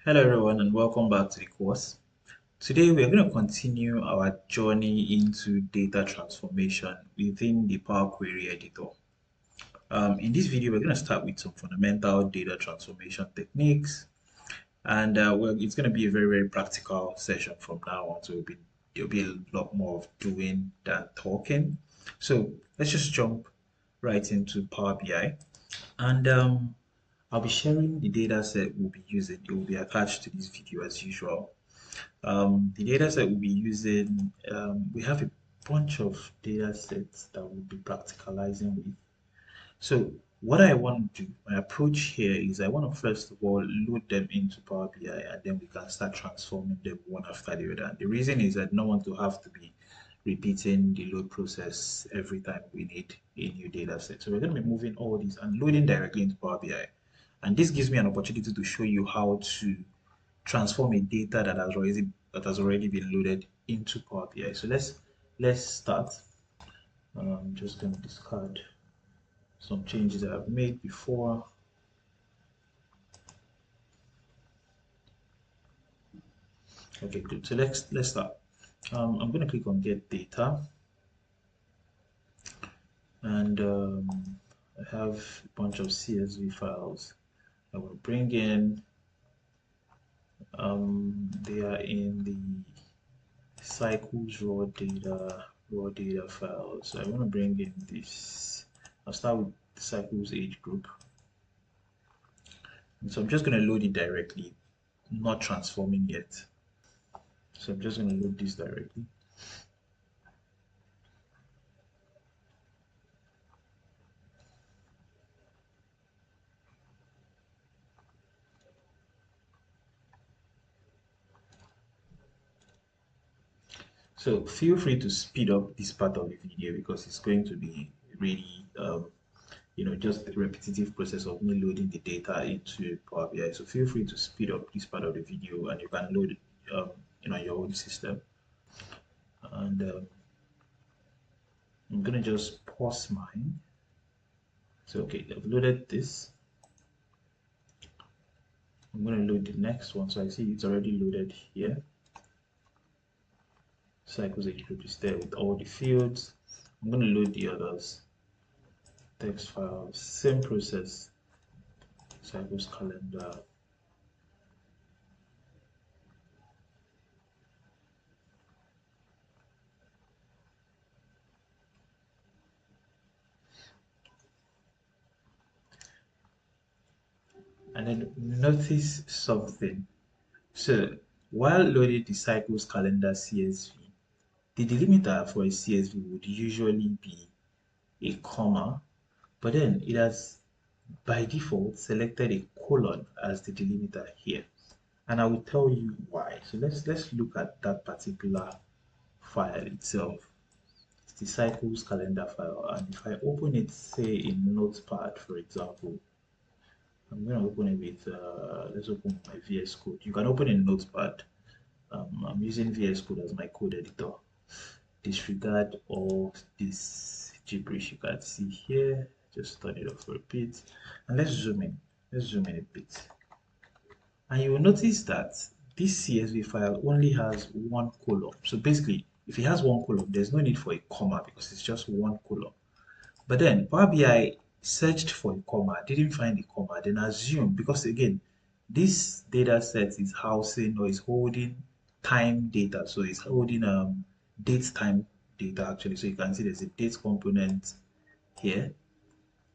Hello everyone and welcome back to the course. Today we are going to continue our journey into data transformation within the Power Query editor. In this video we're going to start with some fundamental data transformation techniques and it's going to be a very practical session from now on, so there'll be a lot more of doing than talking. So let's just jump right into Power BI and I'll be sharing the data set we'll be using. It will be attached to this video as usual. The data set we'll be using, we have a bunch of data sets that we'll be practicalizing with. So what I want to do, my approach here is I want to first of all load them into Power BI and then we can start transforming them one after the other. And the reason is I don't want to have to be repeating the load process every time we need a new data set. So we're going to be moving all these and loading directly into Power BI. And this gives me an opportunity to show you how to transform a data that has already been loaded into Power BI. So let's start. I'm just going to discard some changes that I've made before. Okay, good. So let's start. I'm going to click on Get Data, and I have a bunch of CSV files I will bring in. They are in the cycles raw data files. So I want to bring in this. I'll start with the cycles age group. And so I'm just going to load it directly, not transforming yet. So I'm just going to load this directly. So feel free to speed up this part of the video because it's going to be really, just the repetitive process of me loading the data into Power BI. So feel free to speed up this part of the video and you can load it, your own system. And I'm gonna just pause mine. So okay, I've loaded this. I'm gonna load the next one. So I see it's already loaded here. Cycles age group is there with all the fields. I'm gonna load the others. Text files, same process. Cycles calendar. And then notice something. So while loading the cycles calendar CSV, the delimiter for a CSV would usually be a comma, but then it has by default selected a colon as the delimiter here. And I will tell you why. So let's look at that particular file itself. It's the cycles calendar file, and if I open it, say in Notepad, for example, I'm going to open it with let's open my VS Code. You can open in Notepad. I'm using VS Code as my code editor. Disregard all this gibberish you can see here. Just turn it off for a bit, and let's zoom in. Let's zoom in a bit. And you will notice that this CSV file only has one column. So basically, if it has one column, there's no need for a comma because it's just one column. But then Power BI searched for a comma, didn't find a comma, then assumed, because again, this data set is housing or is holding time data. So it's holding date time data actually. So you can see there's a date component here,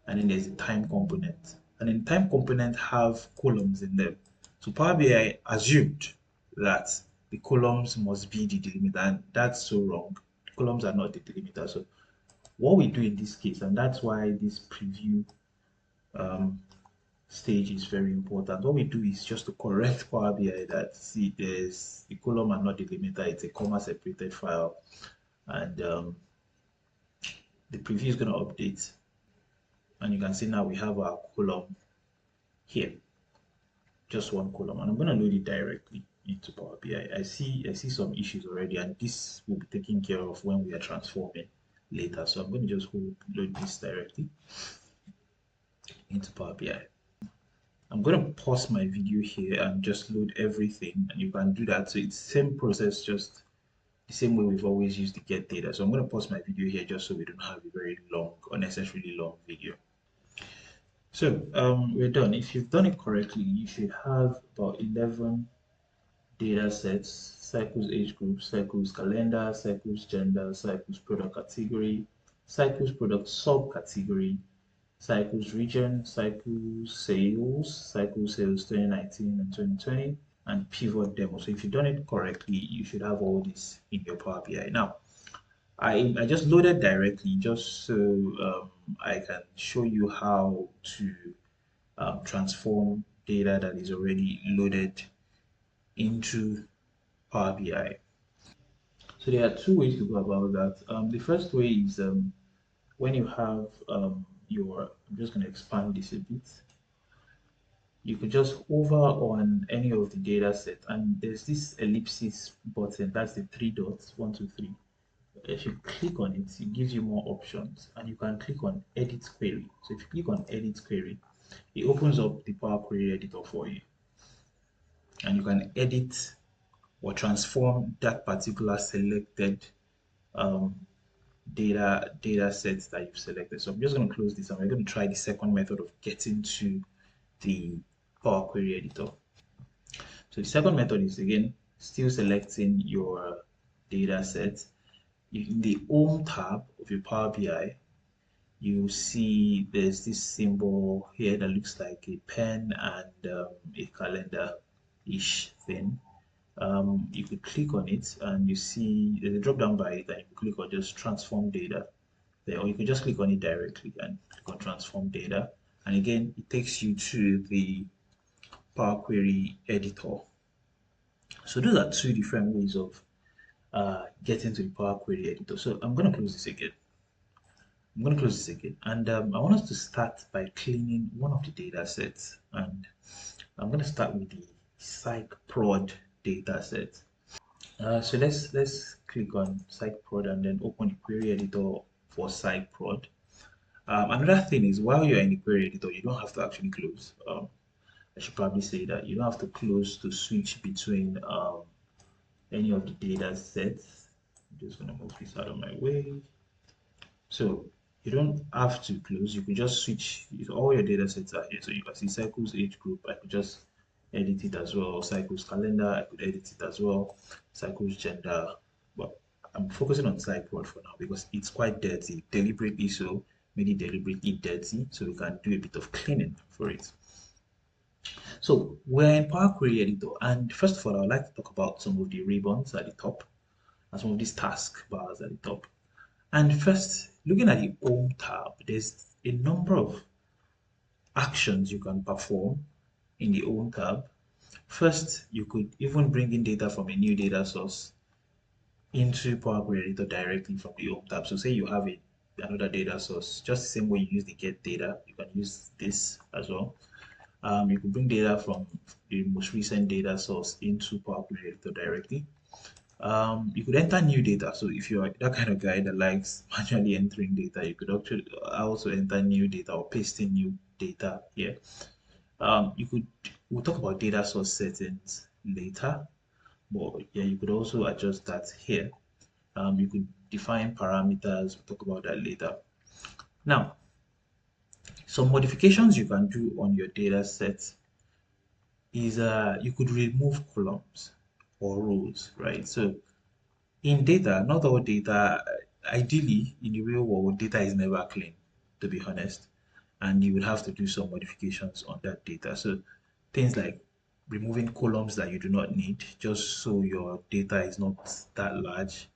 and then there's a time component. And then time component have columns in them. So Power BI assumed that the columns must be the delimiter, and that's so wrong. Columns are not the delimiter. So what we do in this case, and that's why this preview stage is very important. What we do is just to correct Power BI that see there's the column and not the delimiter, it's a comma separated file, and the preview is going to update, and you can see now we have our column here, just one column, and I'm going to load it directly into Power BI. I see some issues already, and this will be taken care of when we are transforming later. So I'm going to just load this directly into Power BI. I'm going to pause my video here and just load everything, and you can do that. So it's the same process, just the same way we've always used to get data. So I'm going to pause my video here just so we don't have a very long, unnecessarily long video. So we're done. If you've done it correctly, you should have about 11 data sets: cycles age group, cycles calendar, cycles gender, cycles product category, cycles product subcategory, cycles region, cycles sales 2019 and 2020, and pivot demo. So if you've done it correctly, you should have all this in your Power BI. Now, I just loaded directly just so I can show you how to transform data that is already loaded into Power BI. So there are two ways to go about that. The first way is when you have I'm just going to expand this a bit. You could just hover on any of the data set, and there's this ellipsis button, that's the three dots, one, two, three. If you click on it, it gives you more options, and you can click on edit query. So if you click on edit query, it opens up the Power Query editor for you, and you can edit or transform that particular selected um, data sets that you've selected. So I'm just going to close this, and we're going to try the second method of getting to the Power Query editor. So the second method is again still selecting your data set. In the Home tab of your Power BI, you see there's this symbol here that looks like a pen and a calendar-ish thing. You could click on it and you see there's a drop down by it, and you click on just transform data there, or you could just click on it directly and click on transform data. And again, it takes you to the Power Query editor. So those are two different ways of getting to the Power Query editor. So I'm going to close this again. And I want us to start by cleaning one of the data sets. And I'm going to start with the PsycProd data set. So let's click on PsycProd and then open the query editor for PsycProd. Another thing is, while you're in the query editor, you don't have to actually close. I should probably say that you don't have to close to switch between any of the data sets. I'm just going to move this out of my way. So you don't have to close. You can just switch. All your data sets are here. So you can see cycles age group. I could just edit it as well. Cycles calendar, I could edit it as well. Cycles gender. But I'm focusing on PsycProd for now because it's quite dirty. Deliberately so. Made it deliberately dirty so we can do a bit of cleaning for it. So we're in Power Query Editor, and first of all, I would like to talk about some of the ribbons at the top and some of these task bars at the top. And first, looking at the Home tab, there's a number of actions you can perform in the Home tab. First, you could even bring in data from a new data source into Power Query Editor directly from the Home tab. So say you have another data source, just the same way you use the get data, you can use this as well. You could bring data from the most recent data source into Power Query Editor directly. You could enter new data. So if you're that kind of guy that likes manually entering data, you could actually also enter new data or paste in new data here. We'll talk about data source settings later, but yeah, you could also adjust that here. You could define parameters. We'll talk about that later. Now, some modifications you can do on your data set is you could remove columns or rows, right? So in data, not all data, ideally in the real world, data is never clean, to be honest. And you would have to do some modifications on that data. So things like removing columns that you do not need, just so your data is not that large,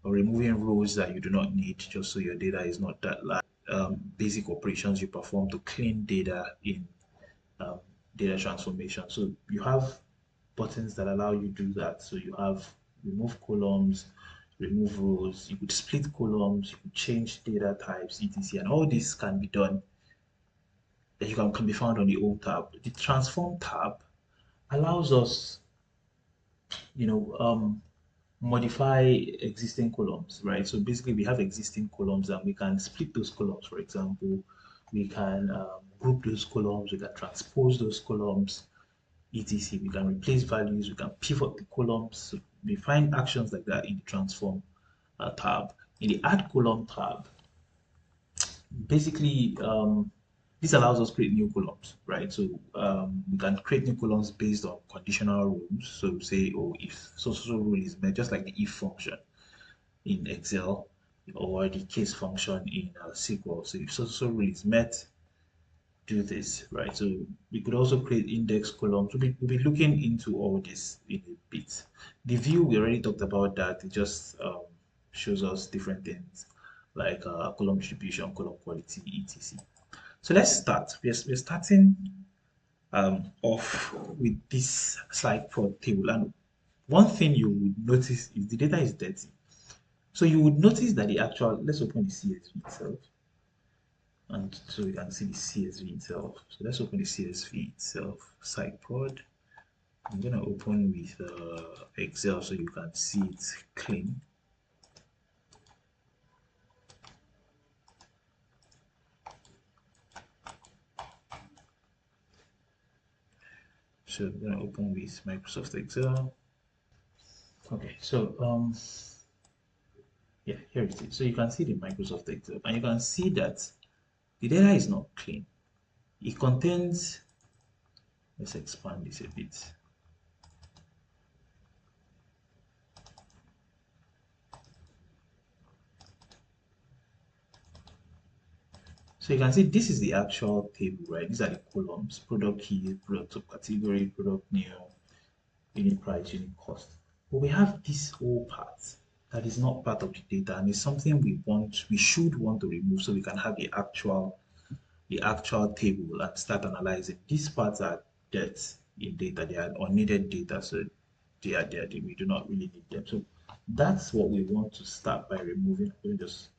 or removing rows that you do not need, just so your data is not that large. Basic operations you perform to clean data in um, data transformation. So you have buttons that allow you to do that. So you have remove columns, remove rows, you could split columns, you could change data types, etc. And all this can be done that can be found on the Home tab. The Transform tab allows us, you know, modify existing columns, right? So basically we have existing columns and we can split those columns, for example. we can group those columns, we can transpose those columns, etc. We can replace values, we can pivot the columns. So we find actions like that in the transform tab. In the add column tab, basically this allows us to create new columns, right? So we can create new columns based on conditional rules. So say, oh, if so rule is met, just like the if function in Excel or the case function in SQL. So if so rule is met, do this, right? So we could also create index columns. We'll be looking into all this in a bit. The view, we already talked about that. It just shows us different things like column distribution, column quality, etc. So let's start. We're starting off with this slide for table. And one thing you would notice is the data is dirty. So you would notice that the actual, let's open the CSV itself. And so we can see the CSV itself. So let's open the CSV itself, SciProd. I'm going to open with Excel so you can see it clean. So I'm going to open with Microsoft Excel. Okay, so yeah, here it is. So you can see the Microsoft Excel, and you can see that the data is not clean. It contains, let's expand this a bit. So you can see this is the actual table, right? These are the columns: product key, product subcategory, product new, unit price, unit cost. But we have this whole part that is not part of the data, and it's something we should want to remove so we can have the actual table and start analyzing. These parts are dead in data, they are unneeded data, so they are there, we do not really need them. So that's what we want to start by removing. Let me just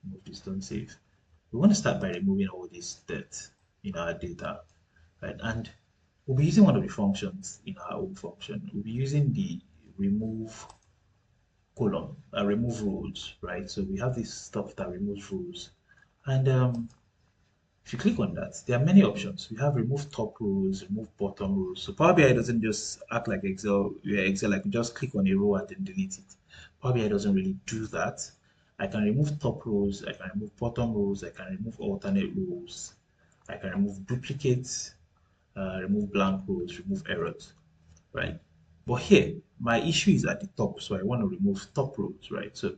move this, don't save. We want to start by removing all this dirt in our data, right? And we'll be using one of the functions in our own function. We'll be using the remove column, remove rows, right? So we have this stuff that removes rows. And if you click on that, there are many options. We have remove top rows, remove bottom rows. So Power BI doesn't just act like Excel, where Excel, like you just click on a row and then delete it. Power BI doesn't really do that. I can remove top rows, I can remove bottom rows, I can remove alternate rows, I can remove duplicates, remove blank rows, remove errors, right? But here, my issue is at the top, so I want to remove top rows, right? So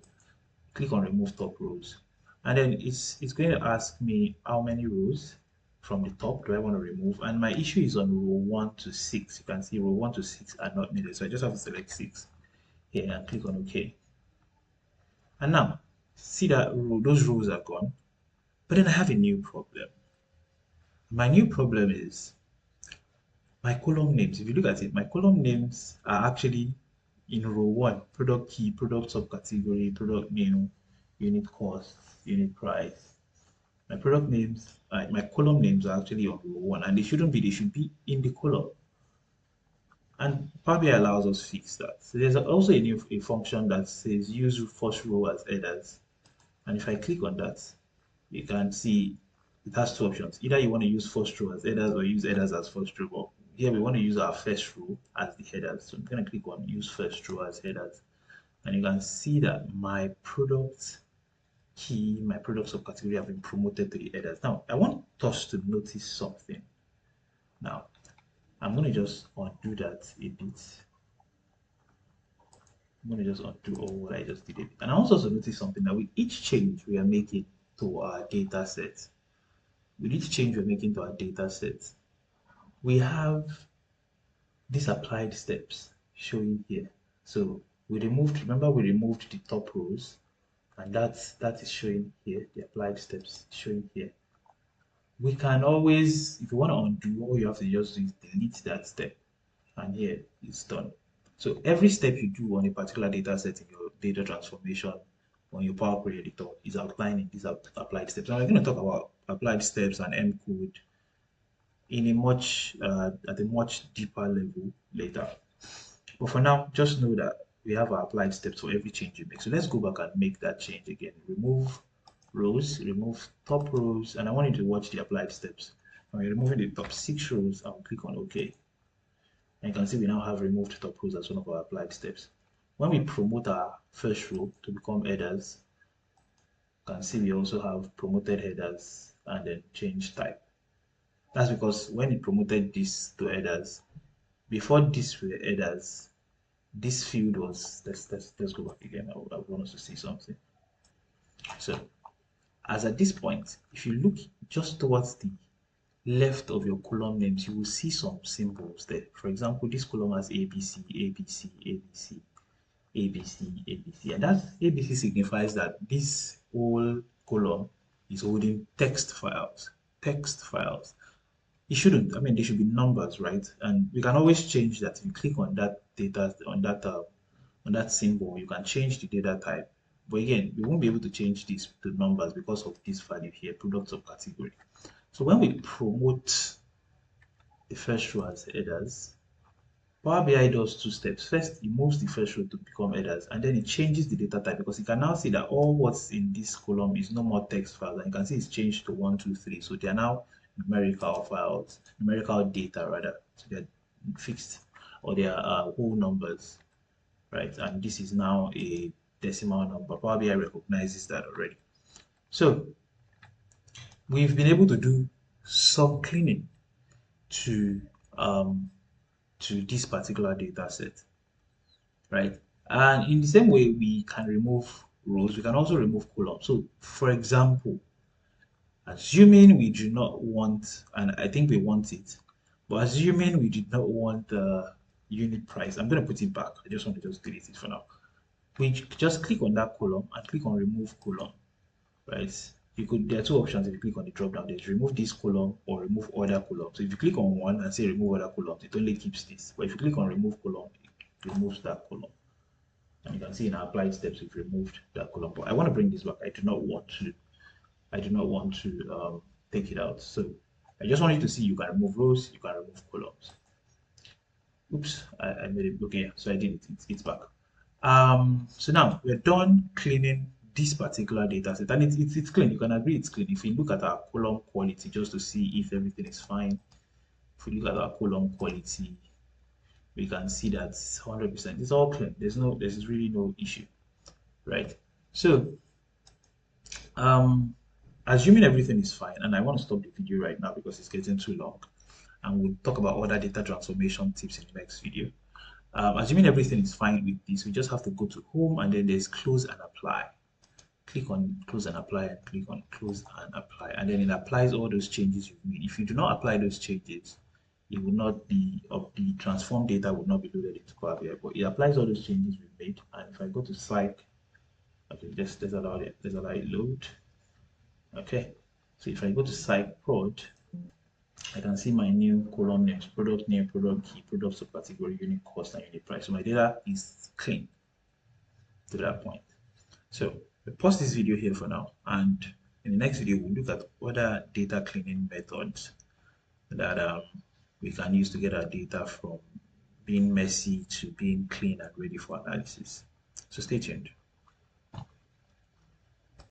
click on remove top rows, and then it's going to ask me how many rows from the top do I want to remove, and my issue is on row 1 to 6. You can see row 1 to 6 are not needed, so I just have to select 6 here and click on OK. And now see that those rows are gone, but then I have a new problem. My new problem is my column names. If you look at it, my column names are actually in row 1: product key, product subcategory, product new, unit cost, unit price. My product names, my column names are actually on row 1, and they shouldn't be, they should be in the column. And Power BI allows us to fix that. So there's also a function that says use first row as headers. And if I click on that, you can see it has two options. Either you want to use first row as headers or use headers as first row. But here we want to use our first row as the headers. So I'm going to click on use first row as headers. And you can see that my product key, my product subcategory have been promoted to the headers. Now, I want us to notice something. Now, I'm going to just undo that a bit. I'm going to just undo all what I just did. And I want us to notice something, that with each change we are making to our data set, with each change we're making to our data set, we have these applied steps showing here. So we removed, remember we removed the top rows, and that is showing here, the applied steps showing here. We can always, if you want to undo, all you have to just do is delete that step, and here it's done. So every step you do on a particular data set in your data transformation on your Power Query editor is outlined in these applied steps. Now we're going to talk about applied steps and M code in a much at a much deeper level later. But for now, just know that we have our applied steps for every change you make. So let's go back and make that change again. Remove rows, remove top rows, and I want you to watch the applied steps. When we're removing the top 6 rows, I'll click on OK. And you can see we now have removed top rows as one of our applied steps. When we promote our first row to become headers, you can see we also have promoted headers and then change type. That's because when it promoted this to headers, before this were headers, this field was, let's go back again. I want us to see something. So as at this point, if you look just towards the left of your column names, you will see some symbols there. For example, this column has ABC, ABC, ABC, ABC, ABC, and that ABC signifies that this whole column is holding text files. Text files. It shouldn't. I mean, they should be numbers, right? And we can always change that. If you click on that data, on that symbol, you can change the data type. But again, we won't be able to change this to numbers because of this value here, products of category. So when we promote the first row as headers, Power BI does 2 steps. First, it moves the first row to become headers, and then it changes the data type because you can now see that all what's in this column is no more text files, and you can see it's changed to 1, 2, 3. So they are now numerical files, numerical data rather. So they're fixed, or they are whole numbers, right? And this is now a decimal number. Power BI recognizes that already. So we've been able to do some cleaning to this particular data set, right? And in the same way, we can remove rows, we can also remove columns. So for example, assuming we do not want, and I think we want it, but assuming we did not want the unit price, I'm going to put it back. I just want to just delete it for now. We just click on that column and click on remove column, right? There are 2 options if you click on the drop down. There's remove this column or remove other column. So if you click on one and say remove other columns, it only keeps this. But if you click on remove column, it removes that column. And you can see in our applied steps we've removed that column. But I want to bring this back. I do not want to take it out. So I just want you to see you can remove rows, you can remove columns. Oops, I made it. Okay, so I did it. It's back. So now we're done cleaning this particular data set, and it's clean. You can agree it's clean. If you look at our column quality just to see if everything is fine, if we look at our column quality, we can see that 100%. It's all clean. There's really no issue, right? So assuming everything is fine, and I want to stop the video right now because it's getting too long, and we'll talk about other data transformation tips in the next video. Assuming everything is fine with this, we just have to go to home, and then there's close and apply. Click on close and apply, and click on close and apply, and then it applies all those changes you've made. If you do not apply those changes, it will not be the transform data will not be loaded into Power BI, but it applies all those changes we've made. And if I go to Psych, okay, let's allow it load. Okay, so if I go to Psych Prod, I can see my new column names: product name, product key, product subcategory, unit cost, and unit price. So my data is clean to that point. So we'll pause this video here for now, and in the next video we'll look at other data cleaning methods that we can use to get our data from being messy to being clean and ready for analysis. So stay tuned.